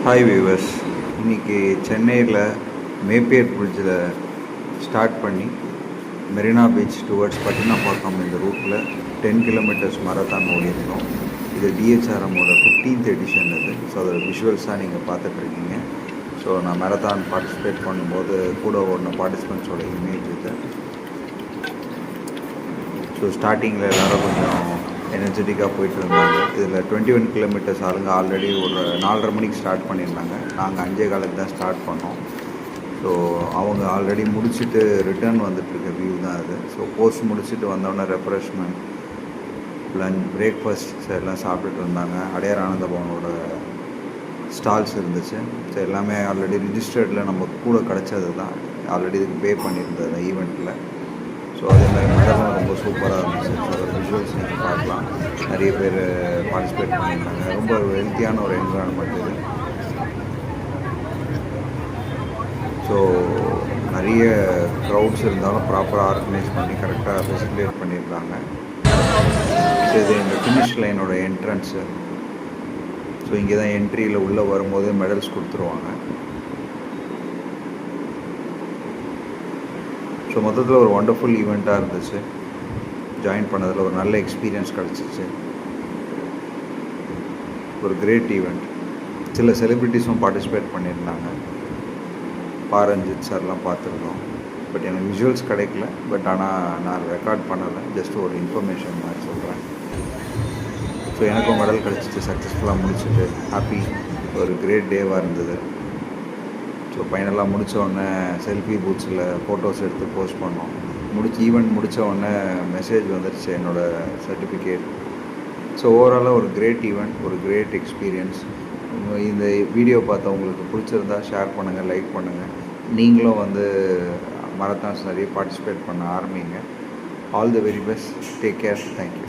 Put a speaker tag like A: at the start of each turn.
A: Hi viewers, இன்றைக்கி சென்னையில் மேப்பேர் பிரிட்ஜில் ஸ்டார்ட் பண்ணி மெரினா பீச் டுவர்ட்ஸ் பட்டினப்பாக்கம் இந்த ரூட்டில் 10 கிலோமீட்டர்ஸ் மராத்தான் ஓடிருந்தோம். இது டிஹெச்ஆர்எம்மோட 15th எடிஷன் இது. ஸோ அதோட விஷுவல்ஸாக நீங்கள் பார்த்துட்ருக்கீங்க. ஸோ நான் மேரத்தான் பார்ட்டிசிபேட் பண்ணும்போது கூட ஓடின பார்ட்டிசிபெண்ட்ஸோட இமேஜ் இது. ஸோ ஸ்டார்டிங்கில் எல்லோரும் கொஞ்சம் எனர்ஜெட்டிக்காக போயிட்டு இருந்தாங்க. இதில் 21 கிலோமீட்டர்ஸ் ஆளுங்க ஆல்ரெடி ஒரு 4:30 மணிக்கு ஸ்டார்ட் பண்ணியிருந்தாங்க. நாங்கள் 5:15 தான் ஸ்டார்ட் பண்ணோம். ஸோ அவங்க ஆல்ரெடி முடிச்சுட்டு ரிட்டர்ன் வந்துட்டுருக்க வியூ தான் அது. ஸோ போஸ்ட் முடிச்சுட்டு வந்தோடனே ரெஃப்ரெஷ்மெண்ட், லஞ்ச், பிரேக்ஃபாஸ்ட் எல்லாம் சாப்பிட்டுட்டு இருந்தாங்க. அடையார் ஆனந்த பவனோட ஸ்டால்ஸ் இருந்துச்சு. ஸோ எல்லாமே ஆல்ரெடி ரிஜிஸ்டர்டில் நம்ம கூட கிடச்சது தான். ஆல்ரெடி இதுக்கு பே பண்ணியிருந்தது ஈவெண்ட்டில். ஸோ அதே மாதிரி மெடலும் ரொம்ப சூப்பராக இருந்துச்சு. ஸோ அதோட விஷுவல்ஸ் நீங்கள் பார்க்கலாம். நிறைய பேர் பார்ட்டிசிபேட் பண்ணியிருந்தாங்க. ரொம்ப ஒரு ஹெல்த்தியான ஒரு என்விரான்மெண்ட் இது. ஸோ நிறைய க்ரௌட்ஸ் இருந்தாலும் ப்ராப்பராக ஆர்கனைஸ் பண்ணி கரெக்டாக ஃபெசிலிட்டேட் பண்ணியிருந்தாங்க. ஸோ இது எங்கள் ஃபினிஷ் லைனோட என்ட்ரன்ஸு. ஸோ இங்கே தான் என்ட்ரியில் உள்ளே வரும்போது மெடல்ஸ் கொடுத்துருவாங்க. ஸோ மொத்தத்தில் ஒரு ஒண்டர்ஃபுல் ஈவெண்ட்டாக இருந்துச்சு. ஜாயின் பண்ணதில் ஒரு நல்ல எக்ஸ்பீரியன்ஸ் கிடச்சிச்சு. ஒரு கிரேட் ஈவெண்ட். சில செலிப்ரிட்டிஸும் பார்ட்டிசிபேட் பண்ணியிருந்தாங்க. ரஞ்சித் சார்லாம் பார்த்துருக்கோம். பட் எனக்கு விஷுவல்ஸ் கிடைக்கல. பட் ஆனால் நான் ரெக்கார்ட் பண்ணலை. ஜஸ்ட் ஒரு இன்ஃபர்மேஷன் மாதிரி சொல்கிறேன். ஸோ எனக்கும் மெடல் கிடச்சிச்சு. சக்ஸஸ்ஃபுல்லாக முடிச்சுட்டு ஹாப்பி. ஒரு கிரேட் டேவாக இருந்தது. ஸோ ஃபைனலாக முடித்தோடனே செல்ஃபி பூத்ஸில் ஃபோட்டோஸ் எடுத்து போஸ்ட் பண்ணோம். ஈவெண்ட் முடித்தோடனே மெசேஜ் வந்துடுச்சு என்னோடய சர்டிஃபிகேட். ஸோ ஓவராலாக ஒரு கிரேட் ஈவெண்ட், ஒரு கிரேட் எக்ஸ்பீரியன்ஸ். இந்த வீடியோ பார்த்தா உங்களுக்கு பிடிச்சிருந்தா ஷேர் பண்ணுங்கள், லைக் பண்ணுங்கள். நீங்களும் மராத்தான்ஸ் நிறைய பார்ட்டிசிபேட் பண்ண ஆரம்பிங்க. All the very best. Take care. Thank you.